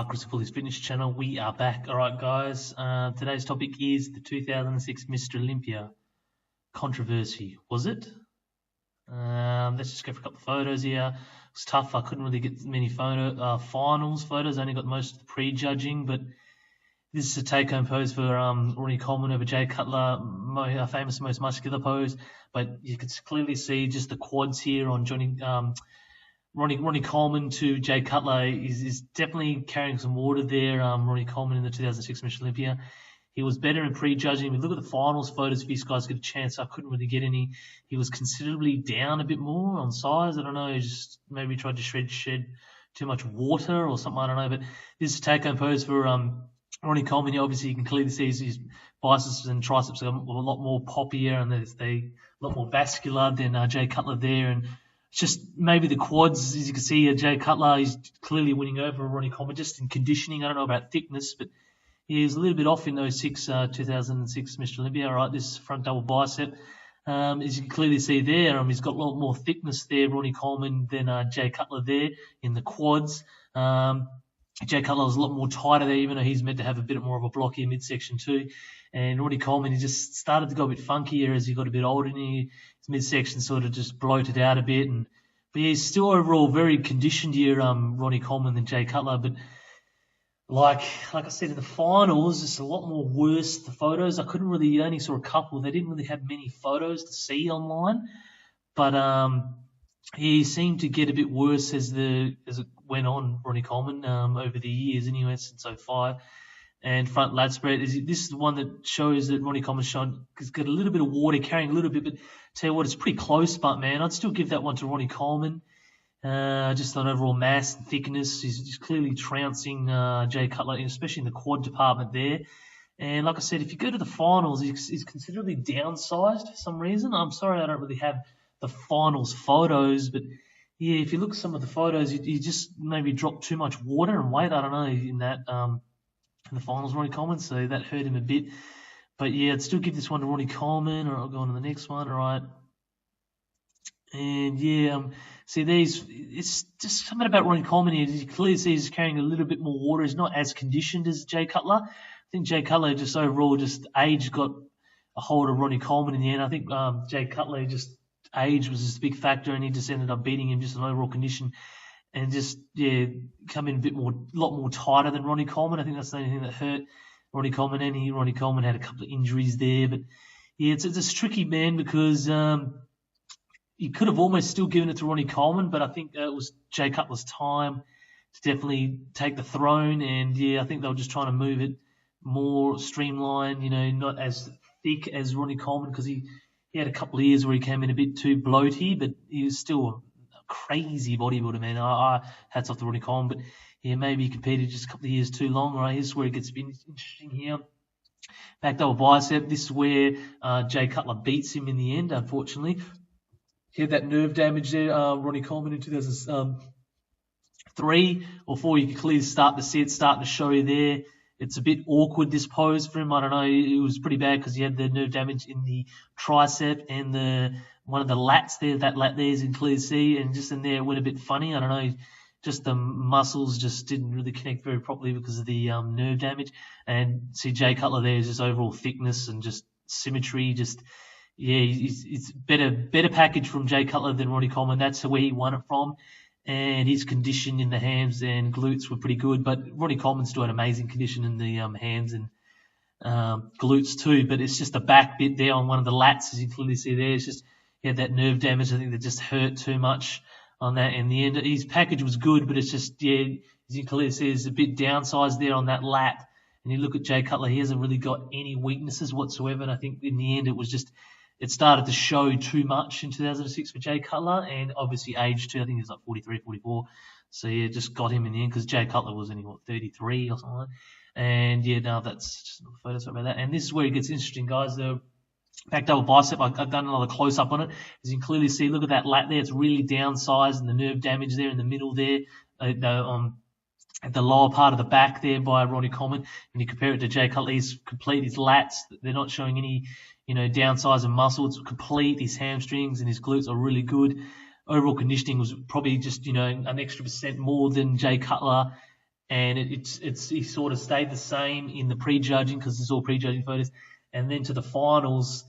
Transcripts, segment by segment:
Chris Fully's Fitness Channel. We are back. All right, guys. Today's topic is the 2006 Mr Olympia controversy. Was it? Let's just go for a couple of photos here. It's tough. I couldn't really get many finals photos. I only got most of the pre-judging, but this is a take-home pose for Ronnie Coleman over Jay Cutler, famous most muscular pose. But you can clearly see just the quads here on Ronnie Coleman to Jay Cutler is definitely carrying some water there. Ronnie Coleman in the 2006 Mr Olympia. He was better in pre-judging. If you look at the finals photos, if you guys get a chance, I couldn't really get any. He was considerably down a bit more on size. I don't know, he just maybe tried to shed too much water or something. I don't know. But this is a take-home pose for Ronnie Coleman. Obviously, you can clearly see his biceps and triceps are a lot more poppier and they're a lot more vascular than Jay Cutler there. And it's just maybe the quads, as you can see, Jay Cutler is clearly winning over Ronnie Coleman just in conditioning. I don't know about thickness, but he's a little bit off in those 2006 Mr Olympia. All right, this front double bicep. As you can clearly see there, he's got a lot more thickness there, Ronnie Coleman, than Jay Cutler there in the quads. Jay Cutler was a lot more tighter there, even though he's meant to have a bit more of a block here midsection too. And Ronnie Coleman, he just started to go a bit funkier as he got a bit older. And his midsection sort of just bloated out a bit. But he's still overall very conditioned here, Ronnie Coleman, than Jay Cutler. But like I said, in the finals, it's a lot more worse. The photos, I couldn't really, only saw a couple. They didn't really have many photos to see online. But he seemed to get a bit worse as it went on, Ronnie Coleman, over the years anyway, since 2005. And front lat spread, this is the one that shows that Ronnie Coleman's shown, he's got a little bit of water, carrying a little bit, but tell you what, it's pretty close, but man, I'd still give that one to Ronnie Coleman. Just on overall mass and thickness, he's clearly trouncing Jay Cutler, especially in the quad department there. And like I said, if you go to the finals, he's considerably downsized for some reason. I'm sorry I don't really have the finals photos, but yeah, if you look at some of the photos, he just maybe dropped too much water and weight. I don't know, in that in the finals, Ronnie Coleman, so that hurt him a bit. But yeah, I'd still give this one to Ronnie Coleman, or I'll go on to the next one. All right. And yeah, see these, it's just something about Ronnie Coleman here. You clearly see he's carrying a little bit more water. He's not as conditioned as Jay Cutler. I think Jay Cutler just overall, just age got a hold of Ronnie Coleman in the end. I think Jay Cutler just age was just a big factor, and he just ended up beating him just in overall condition, and just come in a lot more tighter than Ronnie Coleman. I think that's the only thing that hurt Ronnie Coleman. And Ronnie Coleman had a couple of injuries there, but yeah, it's a tricky, man, because you could have almost still given it to Ronnie Coleman, but I think it was Jay Cutler's time to definitely take the throne. And yeah, I think they were just trying to move it more streamlined, not as thick as Ronnie Coleman, because he had a couple of years where he came in a bit too bloaty, but he was still a crazy bodybuilder, man. I hats off to Ronnie Coleman, but yeah, maybe he competed just a couple of years too long. Right, here's where it gets a bit interesting here. Back double bicep. This is where Jay Cutler beats him in the end, unfortunately. He had that nerve damage there, Ronnie Coleman, in 2003 or 4. You can clearly start to see it starting to show you there. It's a bit awkward, this pose for him. I don't know. It was pretty bad because he had the nerve damage in the tricep and one of the lats there. That lat there, as you can clearly see, and just in there it went a bit funny. I don't know. Just the muscles just didn't really connect very properly because of the nerve damage. And see Jay Cutler there is just overall thickness and just symmetry. Just it's better package from Jay Cutler than Ronnie Coleman. That's where he won it from. And his condition in the hams and glutes were pretty good, but Ronnie Coleman still had amazing condition in the hams and glutes too. But it's just the back bit there on one of the lats, as you clearly see there. It's just he had that nerve damage. I think that just hurt too much on that. In the end, his package was good, but it's just as you can clearly see, it's a bit downsized there on that lat. And you look at Jay Cutler, he hasn't really got any weaknesses whatsoever. And I think in the end, it started to show too much in 2006 for Jay Cutler, and obviously age too. I think he was like 43, 44. So yeah, just got him in the end because Jay Cutler was only 33 or something like that. And yeah, no, that's just another photo. Sorry about that. And this is where it gets interesting, guys. The back double bicep, I've done another close up on it. As you can clearly see, look at that lat there. It's really downsized, and the nerve damage there in the middle there. At the lower part of the back there by Ronnie Coleman. When you compare it to Jay Cutler, he's complete. His lats, they're not showing any, downsize of muscle. It's complete. His hamstrings and his glutes are really good. Overall conditioning was probably just, an extra % more than Jay Cutler. and he sort of stayed the same in the prejudging because it's all prejudging photos, and then to the finals,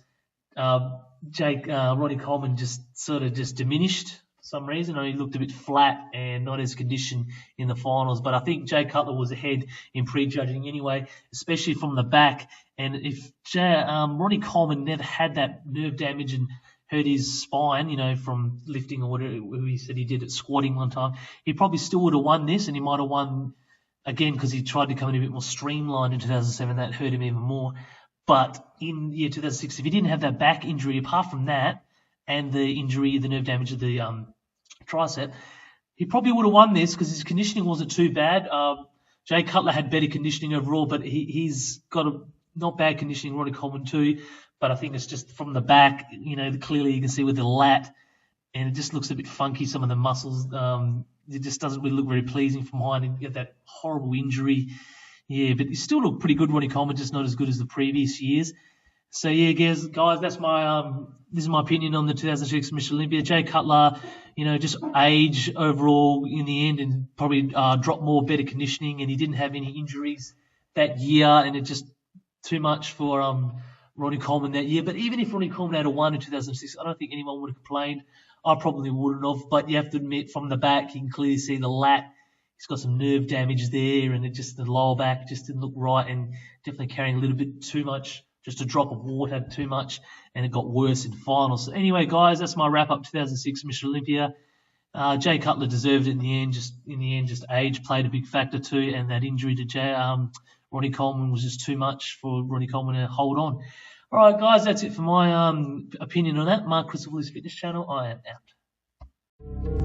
Ronnie Coleman just sort of just diminished for some reason, or he looked a bit flat and not as conditioned in the finals. But I think Jay Cutler was ahead in prejudging anyway, especially from the back. And if Ronnie Coleman never had that nerve damage and hurt his spine, from lifting or whatever he said he did at squatting one time, he probably still would have won this, and he might have won again because he tried to come in a bit more streamlined in 2007. That hurt him even more. But in year 2006, if he didn't have that back injury, apart from that, and the injury, the nerve damage of the tricep, he probably would have won this because his conditioning wasn't too bad. Jay Cutler had better conditioning overall, but he's got a not bad conditioning, Ronnie Coleman too. But I think it's just from the back, clearly you can see with the lat, and it just looks a bit funky, some of the muscles. It just doesn't really look very pleasing from behind, and you get that horrible injury. Yeah, but he still looked pretty good, Ronnie Coleman, just not as good as the previous years. So yeah, guys, that's this is my opinion on the 2006 Mr Olympia. Jay Cutler, just age overall in the end, and probably dropped more better conditioning, and he didn't have any injuries that year, and it just too much for Ronnie Coleman that year. But even if Ronnie Coleman had won in 2006, I don't think anyone would have complained. I probably wouldn't have, but you have to admit, from the back, you can clearly see the lat. He's got some nerve damage there, and the lower back just didn't look right, and definitely carrying a little bit too much, just a drop of water too much, and it got worse in finals. So anyway, guys, that's my wrap-up 2006 Mr Olympia. Jay Cutler deserved it in the end. Just age played a big factor too, and that injury to Ronnie Coleman was just too much for Ronnie Coleman to hold on. All right, guys, that's it for my opinion on that. Mark Christopher's Fitness Channel. I am out.